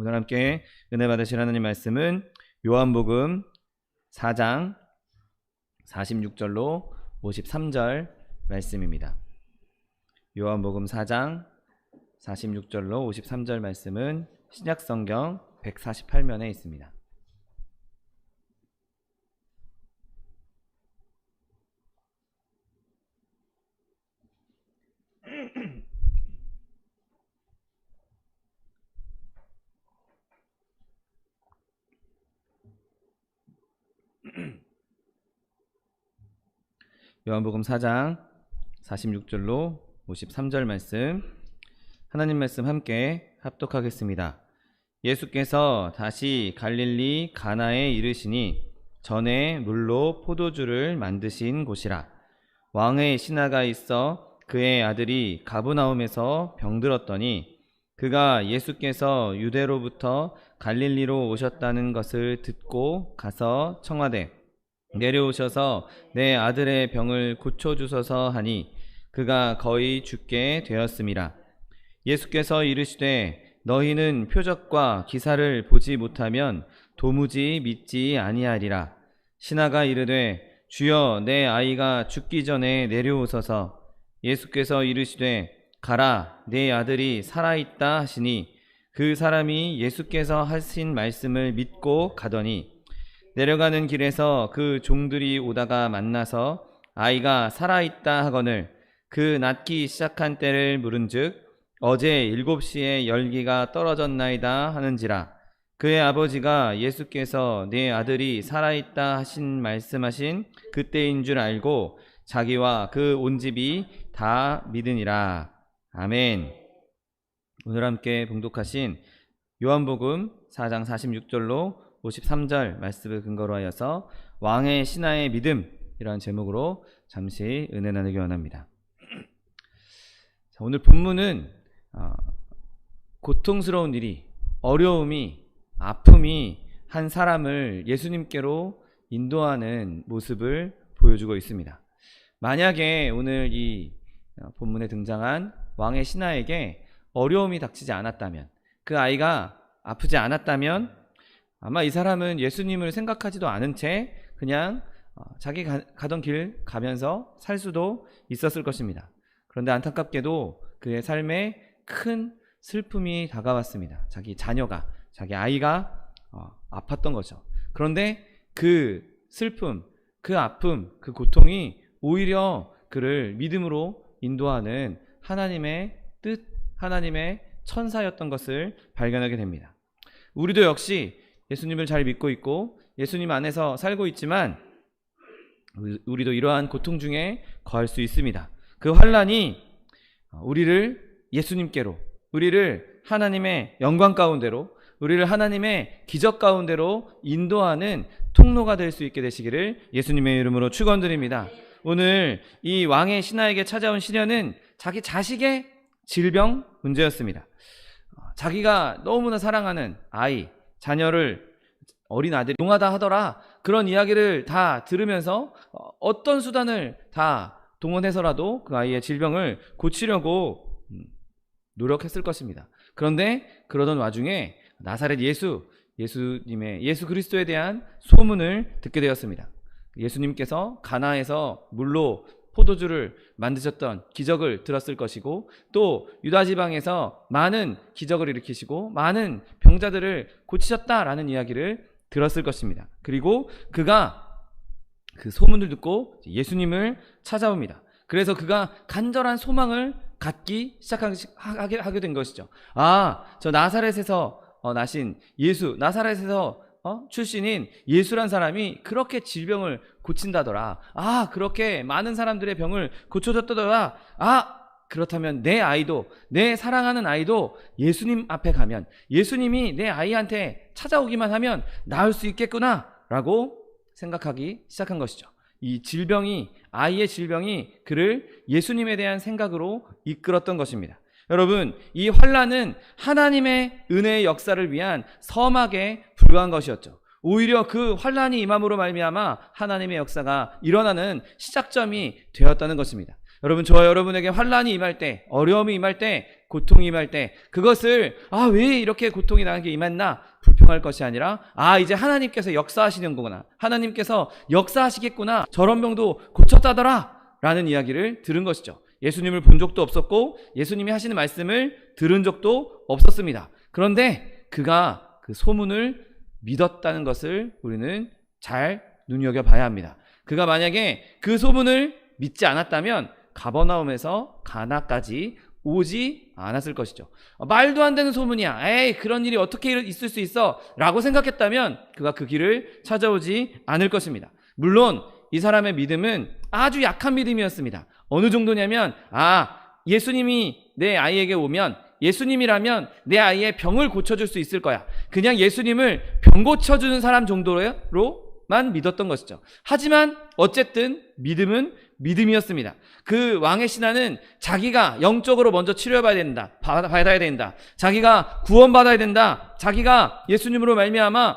오늘 함께 은혜 받으실 하나님 말씀은 요한복음 4장 46절로 53절 말씀입니다. 요한복음 4장 46절로 53절 말씀은 신약성경 148면에 있습니다. 요한복음 4장 46절로 53절 말씀, 하나님 말씀 함께 합독하겠습니다. 예수께서 다시 갈릴리 가나에 이르시니 전에 물로 포도주를 만드신 곳이라. 왕의 신하가 있어 그의 아들이 가브나움에서 병들었더니 그가 예수께서 유대로부터 갈릴리로 오셨다는 것을 듣고 가서 청하되 내려오셔서 내 아들의 병을 고쳐주소서 하니 그가 거의 죽게 되었음이라. 예수께서 이르시되 너희는 표적과 기사를 보지 못하면 도무지 믿지 아니하리라. 신하가 이르되 주여 내 아이가 죽기 전에 내려오소서. 예수께서 이르시되 가라 내 아들이 살아있다 하시니 그 사람이 예수께서 하신 말씀을 믿고 가더니 내려가는 길에서 그 종들이 오다가 만나서 아이가 살아있다 하거늘 그 낫기 시작한 때를 물은즉 어제 7시에 열기가 떨어졌나이다 하는지라. 그의 아버지가 예수께서 네 아들이 살아있다 하신 말씀하신 그때인 줄 알고 자기와 그 온 집이 다 믿으니라. 아멘. 오늘 함께 봉독하신 요한복음 4장 46절로 53절 말씀을 근거로 하여서 왕의 신하의 믿음이라는 제목으로 잠시 은혜 나누기 원합니다. 오늘 본문은 고통스러운 일이, 어려움이, 아픔이 한 사람을 예수님께로 인도하는 모습을 보여주고 있습니다. 만약에 오늘 이 본문에 등장한 왕의 신하에게 어려움이 닥치지 않았다면, 그 아이가 아프지 않았다면 아마 이 사람은 예수님을 생각하지도 않은 채 그냥 자기 가던 길 가면서 살 수도 있었을 것입니다. 그런데 안타깝게도 그의 삶에 큰 슬픔이 다가왔습니다. 자기 자녀가, 자기 아이가 아팠던 거죠. 그런데 그 슬픔, 그 아픔, 그 고통이 오히려 그를 믿음으로 인도하는 하나님의 뜻, 하나님의 천사였던 것을 발견하게 됩니다. 우리도 역시 예수님을 잘 믿고 있고 예수님 안에서 살고 있지만 우리도 이러한 고통 중에 거할 수 있습니다. 그 환난이 우리를 예수님께로, 우리를 하나님의 영광 가운데로, 우리를 하나님의 기적 가운데로 인도하는 통로가 될 수 있게 되시기를 예수님의 이름으로 축원드립니다. 오늘 이 왕의 신하에게 찾아온 시련은 자기 자식의 질병 문제였습니다. 자기가 너무나 사랑하는 아이, 자녀를, 어린 아들이 용하다 하더라, 그런 이야기를 다 들으면서 어떤 수단을 다 동원해서라도 그 아이의 질병을 고치려고 노력했을 것입니다. 그런데 그러던 와중에 나사렛 예수 그리스도에 대한 소문을 듣게 되었습니다. 예수님께서 가나에서 물로 포도주를 만드셨던 기적을 들었을 것이고, 또 유다 지방에서 많은 기적을 일으키시고 많은 병자들을 고치셨다라는 이야기를 들었을 것입니다. 그리고 그가 그 소문을 듣고 예수님을 찾아옵니다. 그래서 그가 간절한 소망을 갖기 시작하게 된 것이죠. 저 나사렛에서 나신 예수, 나사렛에서 출신인 예수란 사람이 그렇게 질병을 고친다더라. 그렇게 많은 사람들의 병을 고쳐줬다더라. 그렇다면 내 아이도, 내 사랑하는 아이도 예수님 앞에 가면, 예수님이 내 아이한테 찾아오기만 하면 나을 수 있겠구나 라고 생각하기 시작한 것이죠. 이 질병이, 아이의 질병이 그를 예수님에 대한 생각으로 이끌었던 것입니다. 여러분, 이 환난은 하나님의 은혜의 역사를 위한 서막에 불과한 것이었죠. 오히려 그 환난이 임함으로 말미암아 하나님의 역사가 일어나는 시작점이 되었다는 것입니다. 여러분, 저와 여러분에게 환난이 임할 때, 어려움이 임할 때, 고통이 임할 때, 그것을 왜 이렇게 고통이 나에게 임했나 불평할 것이 아니라 이제 하나님께서 역사하시는구나, 하나님께서 역사하시겠구나, 저런 병도 고쳤다더라 라는 이야기를 들은 것이죠. 예수님을 본 적도 없었고 예수님이 하시는 말씀을 들은 적도 없었습니다. 그런데 그가 그 소문을 믿었다는 것을 우리는 잘 눈여겨봐야 합니다. 그가 만약에 그 소문을 믿지 않았다면 가버나움에서 가나까지 오지 않았을 것이죠. 말도 안 되는 소문이야, 에이 그런 일이 어떻게 있을 수 있어 라고 생각했다면 그가 그 길을 찾아오지 않을 것입니다. 물론 이 사람의 믿음은 아주 약한 믿음이었습니다. 어느 정도냐면 예수님이 내 아이에게 오면, 예수님이라면 내 아이의 병을 고쳐줄 수 있을 거야, 그냥 예수님을 병 고쳐주는 사람 정도로만 믿었던 것이죠. 하지만 어쨌든 믿음은 믿음이었습니다. 그 왕의 신하는 자기가 영적으로 먼저 치료해봐야 된다, 받아야 된다, 자기가 구원받아야 된다, 자기가 예수님으로 말미암아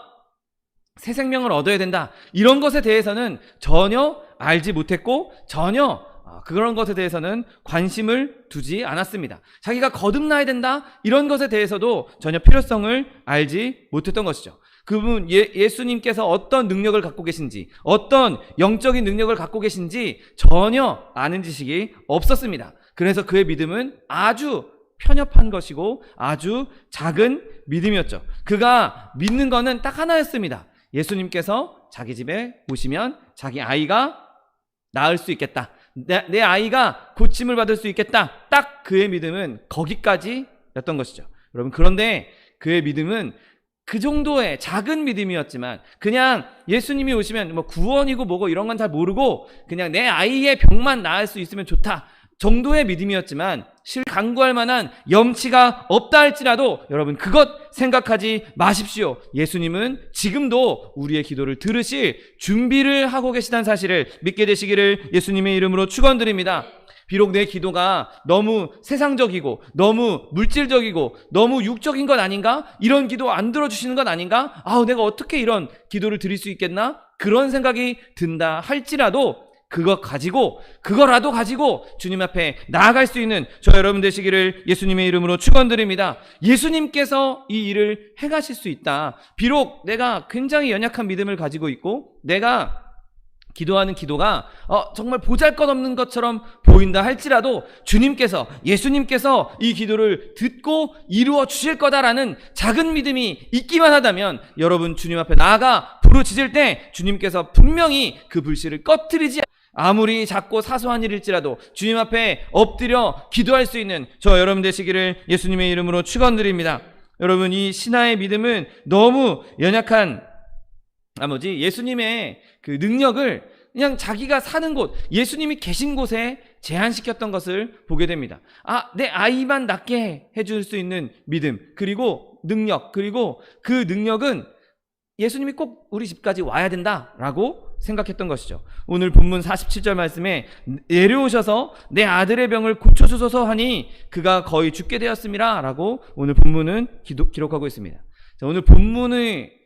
새 생명을 얻어야 된다, 이런 것에 대해서는 전혀 알지 못했고 전혀 그런 것에 대해서는 관심을 두지 않았습니다. 자기가 거듭나야 된다, 이런 것에 대해서도 전혀 필요성을 알지 못했던 것이죠. 그분 예수님께서 어떤 능력을 갖고 계신지, 어떤 영적인 능력을 갖고 계신지 전혀 아는 지식이 없었습니다. 그래서 그의 믿음은 아주 편협한 것이고 아주 작은 믿음이었죠. 그가 믿는 거는 딱 하나였습니다. 예수님께서 자기 집에 오시면 자기 아이가 나을 수 있겠다, 내 아이가 고침을 받을 수 있겠다, 딱 그의 믿음은 거기까지였던 것이죠. 여러분, 그런데 그의 믿음은 그 정도의 작은 믿음이었지만, 그냥 예수님이 오시면 구원이고 뭐고 이런 건 잘 모르고 그냥 내 아이의 병만 나을 수 있으면 좋다 정도의 믿음이었지만, 간구할 만한 염치가 없다 할지라도 여러분, 그것 생각하지 마십시오. 예수님은 지금도 우리의 기도를 들으실 준비를 하고 계시다는 사실을 믿게 되시기를 예수님의 이름으로 축원드립니다. 비록 내 기도가 너무 세상적이고 너무 물질적이고 너무 육적인 것 아닌가? 이런 기도 안 들어주시는 것 아닌가? 내가 어떻게 이런 기도를 드릴 수 있겠나? 그런 생각이 든다 할지라도 그거라도 가지고 주님 앞에 나아갈 수 있는 저 여러분 되시기를 예수님의 이름으로 축원드립니다. 예수님께서 이 일을 해가실 수 있다. 비록 내가 굉장히 연약한 믿음을 가지고 있고 내가 기도하는 기도가 정말 보잘것없는 것처럼 보인다 할지라도 예수님께서 이 기도를 듣고 이루어 주실 거다라는 작은 믿음이 있기만 하다면, 여러분 주님 앞에 나아가 부르짖을 때 주님께서 분명히 그 불씨를 꺼트리지, 아무리 작고 사소한 일일지라도 주님 앞에 엎드려 기도할 수 있는 저 여러분 되시기를 예수님의 이름으로 축원드립니다. 여러분, 이 신하의 믿음은 너무 연약한 나머지 예수님의 그 능력을 그냥 자기가 사는 곳, 예수님이 계신 곳에 제한시켰던 것을 보게 됩니다. 내 아이만 낫게 해줄 수 있는 믿음, 그리고 능력, 그리고 그 능력은 예수님이 꼭 우리 집까지 와야 된다라고 생각했던 것이죠. 오늘 본문 47절 말씀에 내려오셔서 내 아들의 병을 고쳐주소서 하니 그가 거의 죽게 되었음이라 라고 오늘 본문은 기록하고 있습니다. 자, 오늘 본문의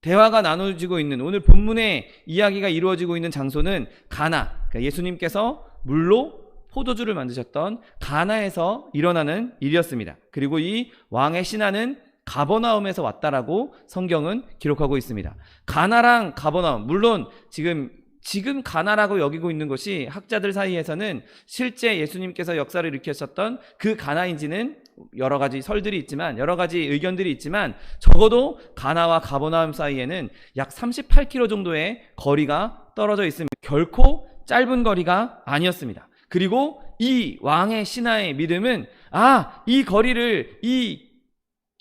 대화가 나눠지고 있는, 오늘 본문의 이야기가 이루어지고 있는 장소는 가나, 그러니까 예수님께서 물로 포도주를 만드셨던 가나에서 일어나는 일이었습니다. 그리고 이 왕의 신하는 가버나움에서 왔다라고 성경은 기록하고 있습니다. 가나랑 가버나움, 물론 지금 가나라고 여기고 있는 것이 학자들 사이에서는 실제 예수님께서 역사를 일으켰었던 그 가나인지는 여러 가지 설들이 있지만, 여러 가지 의견들이 있지만, 적어도 가나와 가버나움 사이에는 약 38km 정도의 거리가 떨어져 있습니다. 결코 짧은 거리가 아니었습니다. 그리고 이 왕의 신하의 믿음은 이 거리를,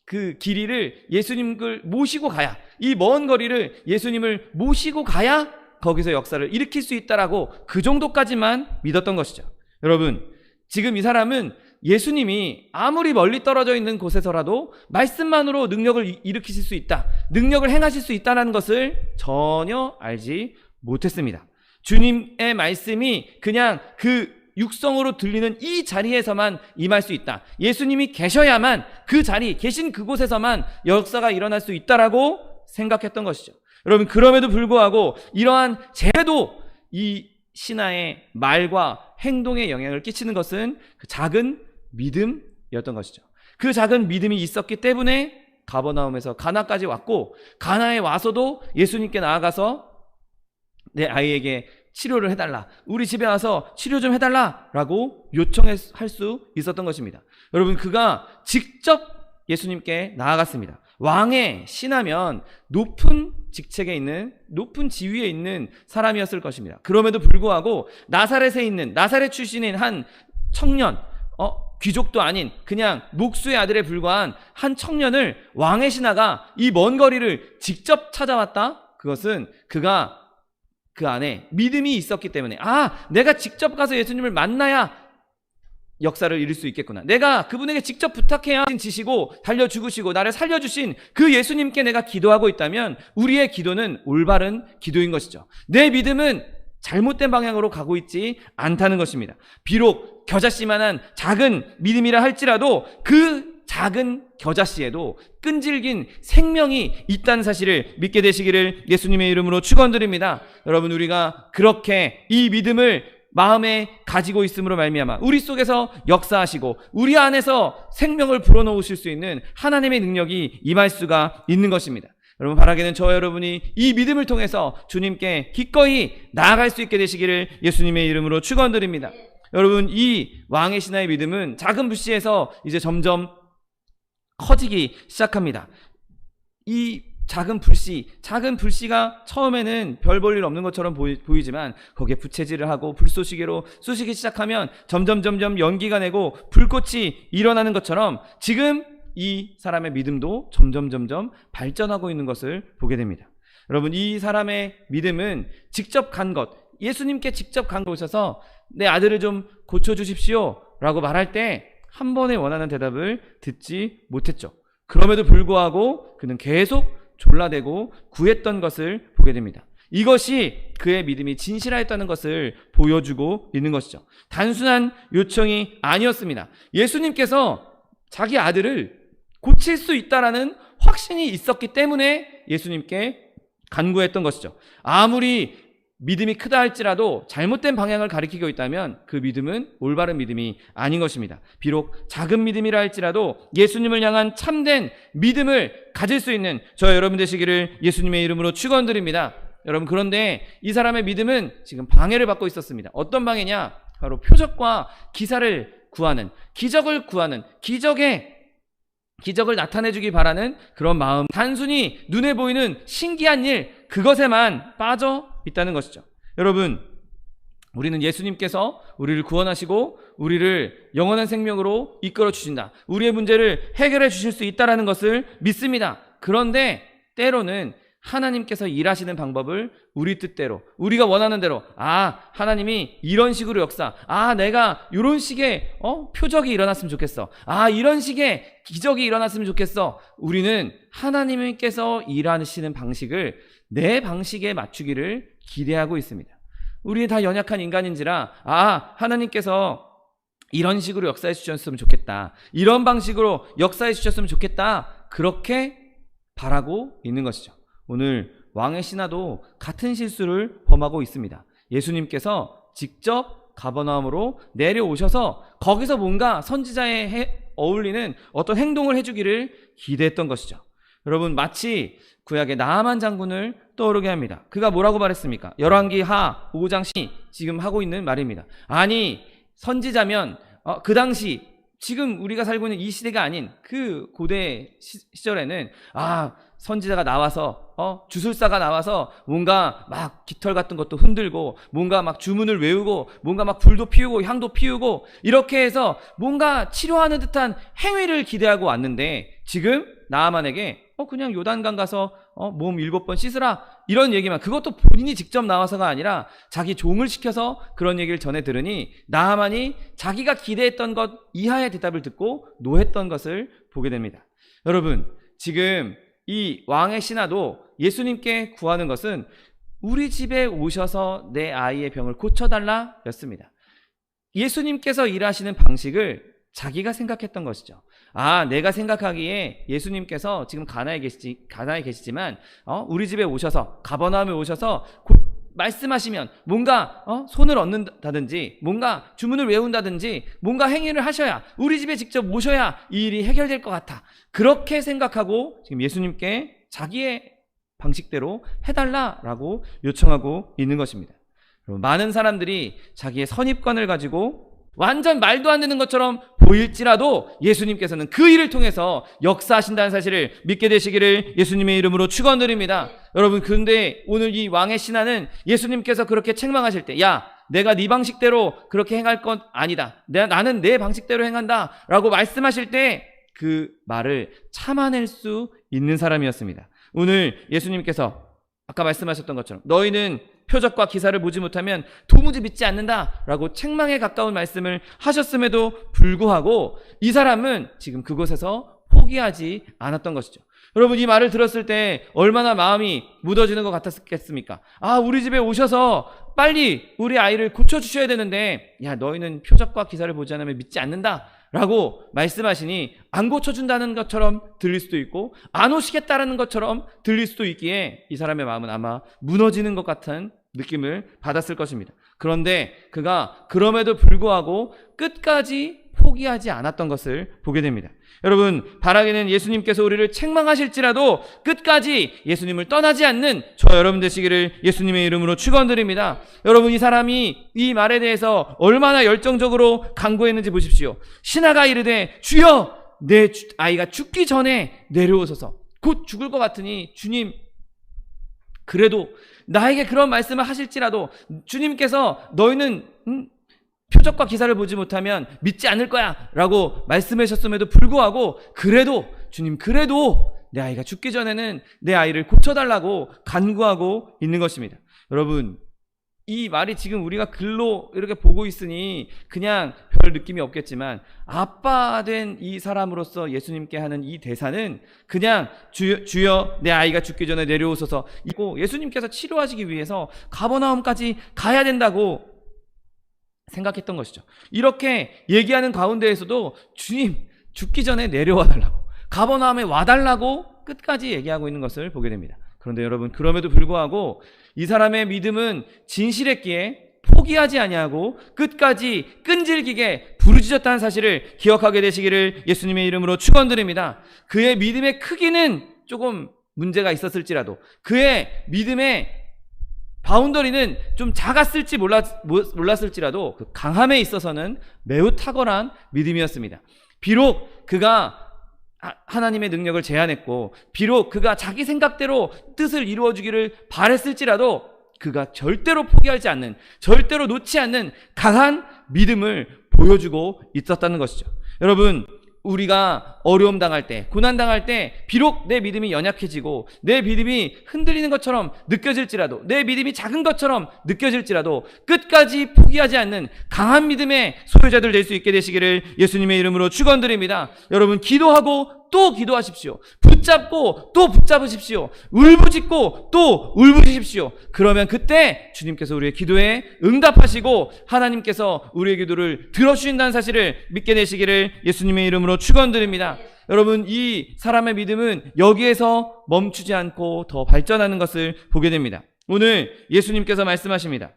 그 길이를 예수님을 모시고 가야, 이 먼 거리를 예수님을 모시고 가야 거기서 역사를 일으킬 수 있다라고 그 정도까지만 믿었던 것이죠. 여러분, 지금 이 사람은 예수님이 아무리 멀리 떨어져 있는 곳에서라도 말씀만으로 능력을 일으키실 수 있다, 능력을 행하실 수 있다는 것을 전혀 알지 못했습니다. 주님의 말씀이 그냥 그 육성으로 들리는 이 자리에서만 임할 수 있다, 예수님이 계셔야만, 그 자리, 계신 그곳에서만 역사가 일어날 수 있다라고 생각했던 것이죠. 여러분, 그럼에도 불구하고 이러한 제도, 이 신하의 말과 행동에 영향을 끼치는 것은 그 작은 믿음이었던 것이죠. 그 작은 믿음이 있었기 때문에 가버나움에서 가나까지 왔고, 가나에 와서도 예수님께 나아가서 내 아이에게 치료를 해달라, 우리 집에 와서 치료 좀 해달라 라고 요청할 수 있었던 것입니다. 여러분, 그가 직접 예수님께 나아갔습니다. 왕의 신하면 높은 직책에 있는, 높은 지위에 있는 사람이었을 것입니다. 그럼에도 불구하고 나사렛에 있는, 나사렛 출신인 한 청년, 귀족도 아닌 그냥 목수의 아들에 불과한 한 청년을 왕의 신하가 이 먼 거리를 직접 찾아왔다? 그것은 그가 그 안에 믿음이 있었기 때문에, 내가 직접 가서 예수님을 만나야 역사를 이룰 수 있겠구나, 내가 그분에게 직접 부탁해야 지시고 달려 죽으시고 나를 살려주신 그 예수님께 내가 기도하고 있다면 우리의 기도는 올바른 기도인 것이죠. 내 믿음은 잘못된 방향으로 가고 있지 않다는 것입니다. 비록 겨자씨만한 작은 믿음이라 할지라도 그 작은 겨자씨에도 끈질긴 생명이 있다는 사실을 믿게 되시기를 예수님의 이름으로 축원드립니다. 여러분, 우리가 그렇게 이 믿음을 마음에 가지고 있음으로 말미암아 우리 속에서 역사하시고 우리 안에서 생명을 불어넣으실 수 있는 하나님의 능력이 임할 수가 있는 것입니다. 여러분, 바라기는 저와 여러분이 이 믿음을 통해서 주님께 기꺼이 나아갈 수 있게 되시기를 예수님의 이름으로 축원드립니다. 여러분, 이 왕의 신하의 믿음은 작은 불씨에서 이제 점점 커지기 시작합니다. 이 작은 불씨가 처음에는 별 볼 일 없는 것처럼 보이지만 거기에 부채질을 하고 불쏘시개로 쏘시기 시작하면 점점 연기가 내고 불꽃이 일어나는 것처럼 지금 이 사람의 믿음도 점점 발전하고 있는 것을 보게 됩니다. 여러분, 이 사람의 믿음은 직접 간 것, 예수님께 직접 간 곳에서 내 아들을 좀 고쳐주십시오 라고 말할 때 한 번에 원하는 대답을 듣지 못했죠. 그럼에도 불구하고 그는 계속 졸라대고 구했던 것을 보게 됩니다. 이것이 그의 믿음이 진실하였다는 것을 보여주고 있는 것이죠. 단순한 요청이 아니었습니다. 예수님께서 자기 아들을 고칠 수 있다라는 확신이 있었기 때문에 예수님께 간구했던 것이죠. 아무리 믿음이 크다 할지라도 잘못된 방향을 가리키고 있다면 그 믿음은 올바른 믿음이 아닌 것입니다. 비록 작은 믿음이라 할지라도 예수님을 향한 참된 믿음을 가질 수 있는 저와 여러분 되시기를 예수님의 이름으로 축원드립니다. 여러분, 그런데 이 사람의 믿음은 지금 방해를 받고 있었습니다. 어떤 방해냐? 바로 표적과 기사를 구하는, 기적을 구하는, 기적을 나타내주기 바라는 그런 마음, 단순히 눈에 보이는 신기한 일, 그것에만 빠져 있다는 것이죠. 여러분, 우리는 예수님께서 우리를 구원하시고 우리를 영원한 생명으로 이끌어 주신다, 우리의 문제를 해결해 주실 수 있다는 것을 믿습니다. 그런데 때로는 하나님께서 일하시는 방법을 우리 뜻대로, 우리가 원하는 대로, 하나님이 이런 식으로 역사, 내가 이런 식의 표적이 일어났으면 좋겠어, 이런 식의 기적이 일어났으면 좋겠어. 우리는 하나님께서 일하시는 방식을 내 방식에 맞추기를 기대하고 있습니다. 우리 다 연약한 인간인지라 하나님께서 이런 식으로 역사해 주셨으면 좋겠다, 이런 방식으로 역사해 주셨으면 좋겠다, 그렇게 바라고 있는 것이죠. 오늘 왕의 신하도 같은 실수를 범하고 있습니다. 예수님께서 직접 가버나움으로 내려오셔서 거기서 뭔가 선지자에 어울리는 어떤 행동을 해주기를 기대했던 것이죠. 여러분, 마치 구약의 나아만 장군을 떠오르게 합니다. 그가 뭐라고 말했습니까? 열왕기하 5장 10 지금 하고 있는 말입니다. 아니, 선지자면 그 당시 지금 우리가 살고 있는 이 시대가 아닌 그 고대 시절에는 선지자가 나와서 주술사가 나와서 뭔가 막 깃털 같은 것도 흔들고 뭔가 막 주문을 외우고 뭔가 막 불도 피우고 향도 피우고 이렇게 해서 뭔가 치료하는 듯한 행위를 기대하고 왔는데, 지금 나아만에게 그냥 요단강 가서 몸 7번 씻으라, 이런 얘기만, 그것도 본인이 직접 나와서가 아니라 자기 종을 시켜서 그런 얘기를 전해 들으니 나아만이 자기가 기대했던 것 이하의 대답을 듣고 노했던 것을 보게 됩니다. 여러분, 지금 이 왕의 신하도 예수님께 구하는 것은 우리 집에 오셔서 내 아이의 병을 고쳐달라 였습니다. 예수님께서 일하시는 방식을 자기가 생각했던 것이죠. 내가 생각하기에 예수님께서 지금 가나에 계시지만 우리 집에 오셔서, 가버나움에 오셔서 말씀하시면 뭔가 손을 얻는다든지 뭔가 주문을 외운다든지 뭔가 행위를 하셔야, 우리 집에 직접 모셔야 이 일이 해결될 것 같아. 그렇게 생각하고 지금 예수님께 자기의 방식대로 해달라라고 요청하고 있는 것입니다. 많은 사람들이 자기의 선입관을 가지고 완전 말도 안 되는 것처럼 보일지라도 예수님께서는 그 일을 통해서 역사하신다는 사실을 믿게 되시기를 예수님의 이름으로 축원드립니다. 여러분, 근데 오늘 이 왕의 신하는 예수님께서 그렇게 책망하실 때, 야, 내가 네 방식대로 그렇게 행할 건 아니다, 나는 내 방식대로 행한다 라고 말씀하실 때 그 말을 참아낼 수 있는 사람이었습니다. 오늘 예수님께서 아까 말씀하셨던 것처럼 너희는 표적과 기사를 보지 못하면 도무지 믿지 않는다 라고 책망에 가까운 말씀을 하셨음에도 불구하고 이 사람은 지금 그곳에서 포기하지 않았던 것이죠. 여러분, 이 말을 들었을 때 얼마나 마음이 묻어지는 것 같았겠습니까? 아, 우리 집에 오셔서 빨리 우리 아이를 고쳐주셔야 되는데, 야, 너희는 표적과 기사를 보지 않으면 믿지 않는다 라고 말씀하시니 안 고쳐준다는 것처럼 들릴 수도 있고 안 오시겠다라는 것처럼 들릴 수도 있기에 이 사람의 마음은 아마 무너지는 것 같은 느낌을 받았을 것입니다. 그런데 그가 그럼에도 불구하고 끝까지 포기하지 않았던 것을 보게 됩니다. 여러분, 바라기는 예수님께서 우리를 책망하실지라도 끝까지 예수님을 떠나지 않는 저 여러분 되시기를 예수님의 이름으로 축원드립니다. 여러분, 이 사람이 이 말에 대해서 얼마나 열정적으로 간구했는지 보십시오. 신하가 이르되 주여, 내 아이가 죽기 전에 내려오소서. 곧 죽을 것 같으니 주님, 그래도 나에게 그런 말씀을 하실지라도 주님께서 너희는 표적과 기사를 보지 못하면 믿지 않을 거야 라고 말씀하셨음에도 불구하고 그래도 주님, 그래도 내 아이가 죽기 전에는 내 아이를 고쳐달라고 간구하고 있는 것입니다. 여러분, 이 말이 지금 우리가 글로 이렇게 보고 있으니 그냥 별 느낌이 없겠지만 아빠 된 이 사람으로서 예수님께 하는 이 대사는 그냥 주여 내 아이가 죽기 전에 내려오소서, 이고 예수님께서 치료하시기 위해서 가버나움까지 가야 된다고 생각했던 것이죠. 이렇게 얘기하는 가운데에서도 주님, 죽기 전에 내려와 달라고, 가버나움에 와달라고 끝까지 얘기하고 있는 것을 보게 됩니다. 그런데 여러분, 그럼에도 불구하고 이 사람의 믿음은 진실했기에 포기하지 아니하고 끝까지 끈질기게 부르짖었다는 사실을 기억하게 되시기를 예수님의 이름으로 축원드립니다. 그의 믿음의 크기는 조금 문제가 있었을지라도, 그의 믿음의 바운더리는 좀 작았을지 몰랐을지라도 그 강함에 있어서는 매우 탁월한 믿음이었습니다. 비록 그가 하나님의 능력을 제한했고 비록 그가 자기 생각대로 뜻을 이루어주기를 바랬을지라도 그가 절대로 포기하지 않는, 절대로 놓지 않는 강한 믿음을 보여주고 있었다는 것이죠. 여러분, 우리가 어려움 당할 때, 고난 당할 때 비록 내 믿음이 연약해지고 내 믿음이 흔들리는 것처럼 느껴질지라도, 내 믿음이 작은 것처럼 느껴질지라도 끝까지 포기하지 않는 강한 믿음의 소유자들 될 수 있게 되시기를 예수님의 이름으로 축원드립니다. 여러분, 기도하고 또 기도하십시오. 붙잡고 또 붙잡으십시오. 울부짖고 또 울부짖으십시오. 그러면 그때 주님께서 우리의 기도에 응답하시고 하나님께서 우리의 기도를 들어주신다는 사실을 믿게 되시기를 예수님의 이름으로 축원드립니다. 여러분, 이 사람의 믿음은 여기에서 멈추지 않고 더 발전하는 것을 보게 됩니다. 오늘 예수님께서 말씀하십니다.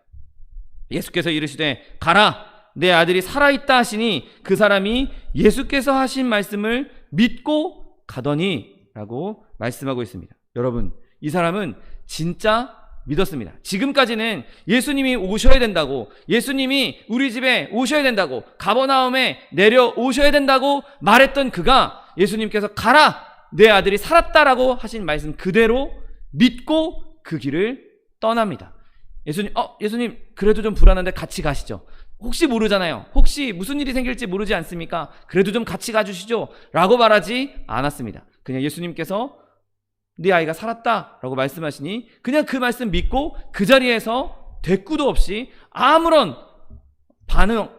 예수께서 이르시되 가라, 내 아들이 살아있다 하시니 그 사람이 예수께서 하신 말씀을 믿고 가더니 라고 말씀하고 있습니다. 여러분, 이 사람은 진짜 믿었습니다. 지금까지는 예수님이 오셔야 된다고, 예수님이 우리 집에 오셔야 된다고, 가버나움에 내려오셔야 된다고 말했던 그가 예수님께서 가라, 내 아들이 살았다라고 하신 말씀 그대로 믿고 그 길을 떠납니다. 예수님 그래도 좀 불안한데 같이 가시죠. 혹시 모르잖아요. 혹시 무슨 일이 생길지 모르지 않습니까? 그래도 좀 같이 가주시죠 라고 말하지 않았습니다. 그냥 예수님께서 네 아이가 살았다 라고 말씀하시니 그냥 그 말씀 믿고 그 자리에서 대꾸도 없이 아무런 반응,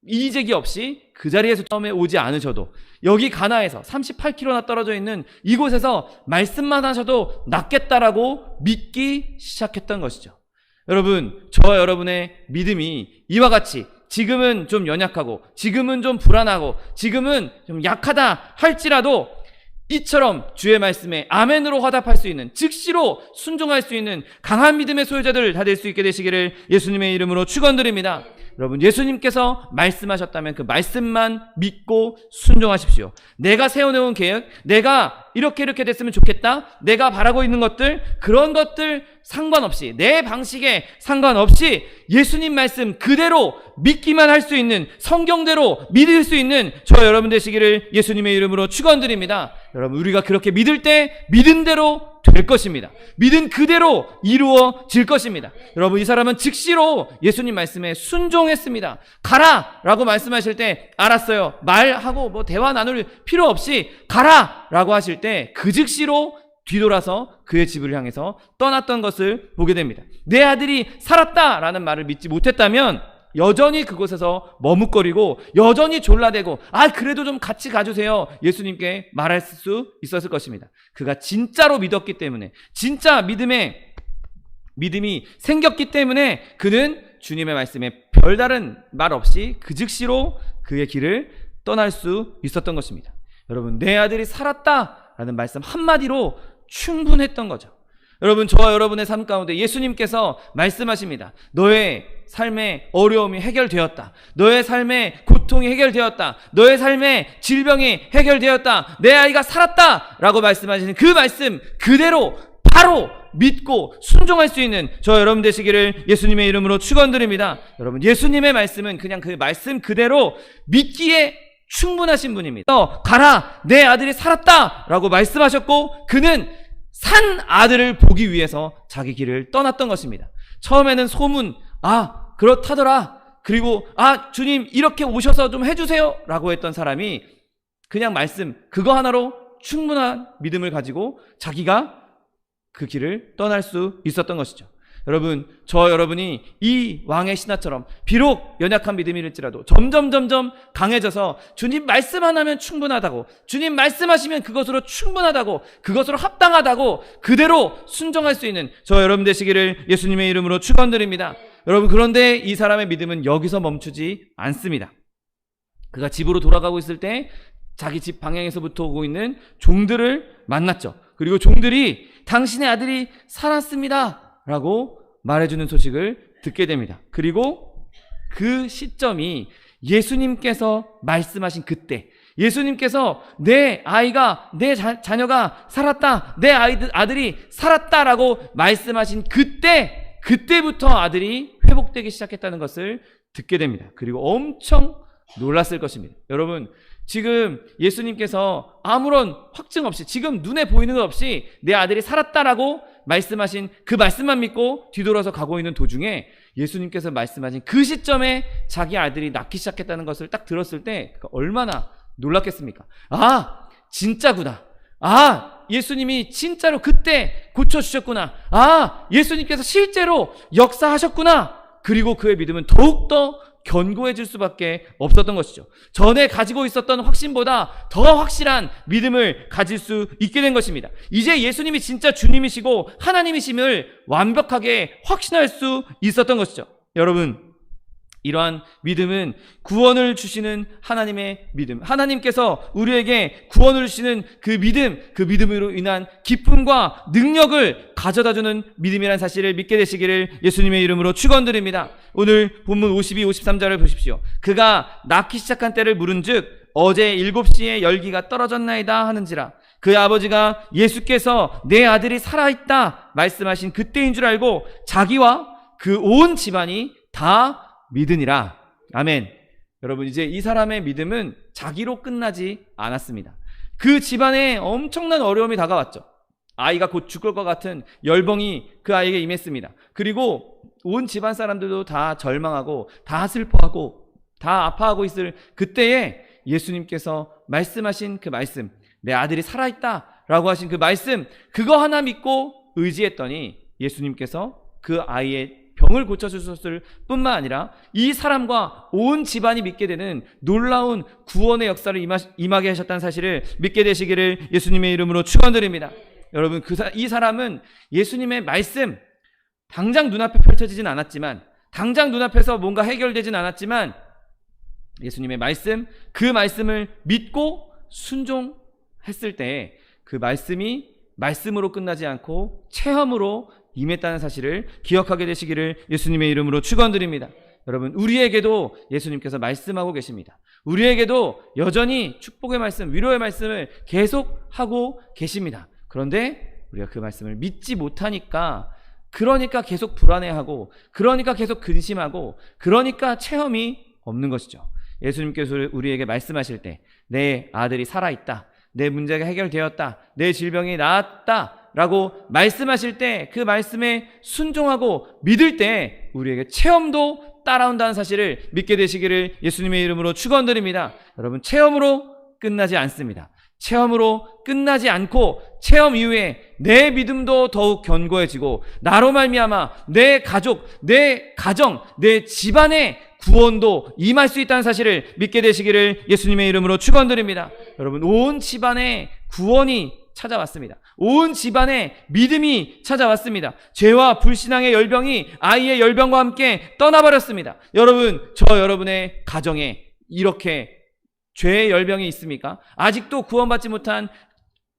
이의제기 없이 그 자리에서 처음에 오지 않으셔도 여기 가나에서 38km나 떨어져 있는 이곳에서 말씀만 하셔도 낫겠다라고 믿기 시작했던 것이죠. 여러분, 저와 여러분의 믿음이 이와 같이 지금은 좀 연약하고 지금은 좀 불안하고 지금은 좀 약하다 할지라도 이처럼 주의 말씀에 아멘으로 화답할 수 있는, 즉시로 순종할 수 있는 강한 믿음의 소유자들 다 될 수 있게 되시기를 예수님의 이름으로 축원드립니다. 여러분, 예수님께서 말씀하셨다면 그 말씀만 믿고 순종하십시오. 내가 세워놓은 계획, 내가 이렇게 됐으면 좋겠다, 내가 바라고 있는 것들, 그런 것들 상관없이, 내 방식에 상관없이 예수님 말씀 그대로 믿기만 할 수 있는, 성경대로 믿을 수 있는 저 여러분 되시기를 예수님의 이름으로 축원드립니다. 여러분, 우리가 그렇게 믿을 때 믿은 대로 될 것입니다. 믿은 그대로 이루어질 것입니다. 여러분, 이 사람은 즉시로 예수님 말씀에 순종했습니다. 가라! 라고 말씀하실 때 알았어요. 말하고 뭐 대화 나눌 필요 없이 가라! 라고 하실 때 그 즉시로 뒤돌아서 그의 집을 향해서 떠났던 것을 보게 됩니다. 내 아들이 살았다라는 말을 믿지 못했다면 여전히 그곳에서 머뭇거리고 여전히 졸라대고 그래도 좀 같이 가주세요, 예수님께 말할 수 있었을 것입니다. 그가 진짜로 믿었기 때문에, 진짜 믿음이 생겼기 때문에 그는 주님의 말씀에 별다른 말 없이 그 즉시로 그의 길을 떠날 수 있었던 것입니다. 여러분, 내 아들이 살았다라는 말씀 한마디로 충분했던 거죠. 여러분, 저와 여러분의 삶 가운데 예수님께서 말씀하십니다. 너의 삶의 어려움이 해결되었다. 너의 삶의 고통이 해결되었다. 너의 삶의 질병이 해결되었다. 내 아이가 살았다 라고 말씀하시는 그 말씀 그대로 바로 믿고 순종할 수 있는 저 여러분 되시기를 예수님의 이름으로 축원드립니다. 여러분, 예수님의 말씀은 그냥 그 말씀 그대로 믿기에 충분하신 분입니다. 가라, 내 아들이 살았다 라고 말씀하셨고 그는 산 아들을 보기 위해서 자기 길을 떠났던 것입니다. 처음에는 소문, 그렇다더라, 그리고 주님 이렇게 오셔서 좀 해주세요 라고 했던 사람이 그냥 말씀 그거 하나로 충분한 믿음을 가지고 자기가 그 길을 떠날 수 있었던 것이죠. 여러분, 저 여러분이 이 왕의 신하처럼 비록 연약한 믿음일지라도 점점 강해져서 주님 말씀 하나면 충분하다고, 주님 말씀하시면 그것으로 충분하다고, 그것으로 합당하다고 그대로 순종할 수 있는 저 여러분 되시기를 예수님의 이름으로 축원드립니다. 여러분, 그런데 이 사람의 믿음은 여기서 멈추지 않습니다. 그가 집으로 돌아가고 있을 때 자기 집 방향에서부터 오고 있는 종들을 만났죠. 그리고 종들이 당신의 아들이 살았습니다 라고 말해주는 소식을 듣게 됩니다. 그리고 그 시점이 예수님께서 말씀하신 그때, 예수님께서 내 아이가, 내 자녀가 살았다, 내 아들이 살았다라고 말씀하신 그때부터 아들이 회복되기 시작했다는 것을 듣게 됩니다. 그리고 엄청 놀랐을 것입니다. 여러분, 지금 예수님께서 아무런 확증 없이, 지금 눈에 보이는 것 없이 내 아들이 살았다라고 말씀하신 그 말씀만 믿고 뒤돌아서 가고 있는 도중에 예수님께서 말씀하신 그 시점에 자기 아들이 낳기 시작했다는 것을 딱 들었을 때 얼마나 놀랐겠습니까? 진짜구나. 예수님이 진짜로 그때 고쳐주셨구나. 예수님께서 실제로 역사하셨구나. 그리고 그의 믿음은 더욱더 견고해질 수밖에 없었던 것이죠. 전에 가지고 있었던 확신보다 더 확실한 믿음을 가질 수 있게 된 것입니다. 이제 예수님이 진짜 주님이시고 하나님이심을 완벽하게 확신할 수 있었던 것이죠. 여러분, 이러한 믿음은 구원을 주시는 하나님의 믿음, 하나님께서 우리에게 구원을 주시는 그 믿음으로 인한 기쁨과 능력을 가져다주는 믿음이라는 사실을 믿게 되시기를 예수님의 이름으로 축원드립니다. 오늘 본문 52, 53절을 보십시오. 그가 낳기 시작한 때를 물은즉 어제 7시에 열기가 떨어졌나이다 하는지라. 그 아버지가 예수께서 내 아들이 살아있다 말씀하신 그때인 줄 알고 자기와 그 온 집안이 다 믿으니라. 아멘. 여러분, 이제 이 사람의 믿음은 자기로 끝나지 않았습니다. 그 집안에 엄청난 어려움이 다가왔죠. 아이가 곧 죽을 것 같은 열병이 그 아이에게 임했습니다. 그리고 온 집안 사람들도 다 절망하고 다 슬퍼하고 다 아파하고 있을 그때에 예수님께서 말씀하신 그 말씀, 내 아들이 살아있다 라고 하신 그 말씀, 그거 하나 믿고 의지했더니 예수님께서 그 아이의 병을 고쳐주셨을 뿐만 아니라 이 사람과 온 집안이 믿게 되는 놀라운 구원의 역사를 임하게 하셨다는 사실을 믿게 되시기를 예수님의 이름으로 축원드립니다. 여러분, 이 사람은 예수님의 말씀, 당장 눈앞에 펼쳐지진 않았지만, 당장 눈앞에서 뭔가 해결되진 않았지만 예수님의 말씀, 그 말씀을 믿고 순종하였던 했을 때 그 말씀이 말씀으로 끝나지 않고 체험으로 임했다는 사실을 기억하게 되시기를 예수님의 이름으로 축원드립니다. 여러분, 우리에게도 예수님께서 말씀하고 계십니다. 우리에게도 여전히 축복의 말씀, 위로의 말씀을 계속하고 계십니다. 그런데 우리가 그 말씀을 믿지 못하니까, 그러니까 계속 불안해하고, 그러니까 계속 근심하고, 그러니까 체험이 없는 것이죠. 예수님께서 우리에게 말씀하실 때 내 아들이 살아있다, 내 문제가 해결되었다, 내 질병이 나았다 라고 말씀하실 때 그 말씀에 순종하고 믿을 때 우리에게 체험도 따라온다는 사실을 믿게 되시기를 예수님의 이름으로 축원드립니다. 여러분, 체험으로 끝나지 않습니다. 체험으로 끝나지 않고 체험 이후에 내 믿음도 더욱 견고해지고 나로 말미암아 내 가족, 내 가정, 내 집안의 구원도 임할 수 있다는 사실을 믿게 되시기를 예수님의 이름으로 축원드립니다. 여러분, 온 집안에 구원이 찾아왔습니다. 온 집안에 믿음이 찾아왔습니다. 죄와 불신앙의 열병이 아이의 열병과 함께 떠나버렸습니다. 여러분, 저 여러분의 가정에 이렇게 죄의 열병이 있습니까? 아직도 구원받지 못한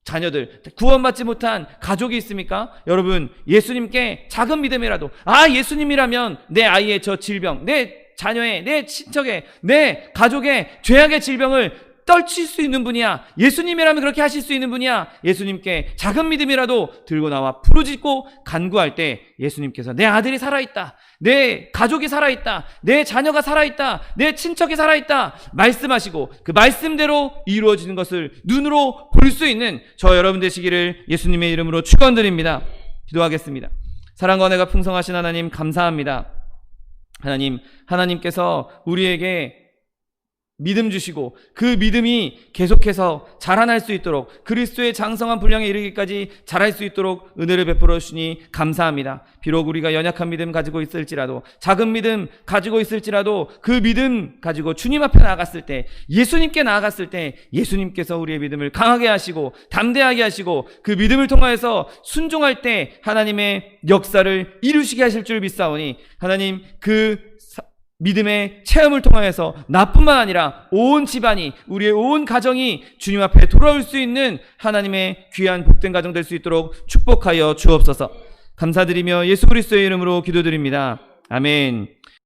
자녀들, 구원받지 못한 가족이 있습니까? 여러분, 예수님께 작은 믿음이라도, 예수님이라면 내 아이의 저 질병, 내 자녀의, 내 친척의, 내 가족의 죄악의 질병을 떨칠 수 있는 분이야. 예수님이라면 그렇게 하실 수 있는 분이야. 예수님께 작은 믿음이라도 들고 나와 부르짖고 간구할 때 예수님께서 내 아들이 살아있다, 내 가족이 살아있다, 내 자녀가 살아있다, 내 친척이 살아있다 말씀하시고 그 말씀대로 이루어지는 것을 눈으로 볼 수 있는 저 여러분 되시기를 예수님의 이름으로 축원드립니다. 기도하겠습니다. 사랑과 은혜가 풍성하신 하나님, 감사합니다. 하나님께서 우리에게 믿음 주시고 그 믿음이 계속해서 자라날 수 있도록, 그리스도의 장성한 분량에 이르기까지 자랄 수 있도록 은혜를 베풀어 주시니 감사합니다. 비록 우리가 연약한 믿음 가지고 있을지라도, 작은 믿음 가지고 있을지라도 그 믿음 가지고 주님 앞에 나아갔을 때, 예수님께 나아갔을 때 예수님께서 우리의 믿음을 강하게 하시고 담대하게 하시고 그 믿음을 통하여서 순종할 때 하나님의 역사를 이루시게 하실 줄 믿사오니, 하나님 그 믿음의 체험을 통하여서 나뿐만 아니라 온 집안이, 우리의 온 가정이 주님 앞에 돌아올 수 있는 하나님의 귀한 복된 가정 될 수 있도록 축복하여 주옵소서. 감사드리며 예수 그리스도의 이름으로 기도드립니다. 아멘.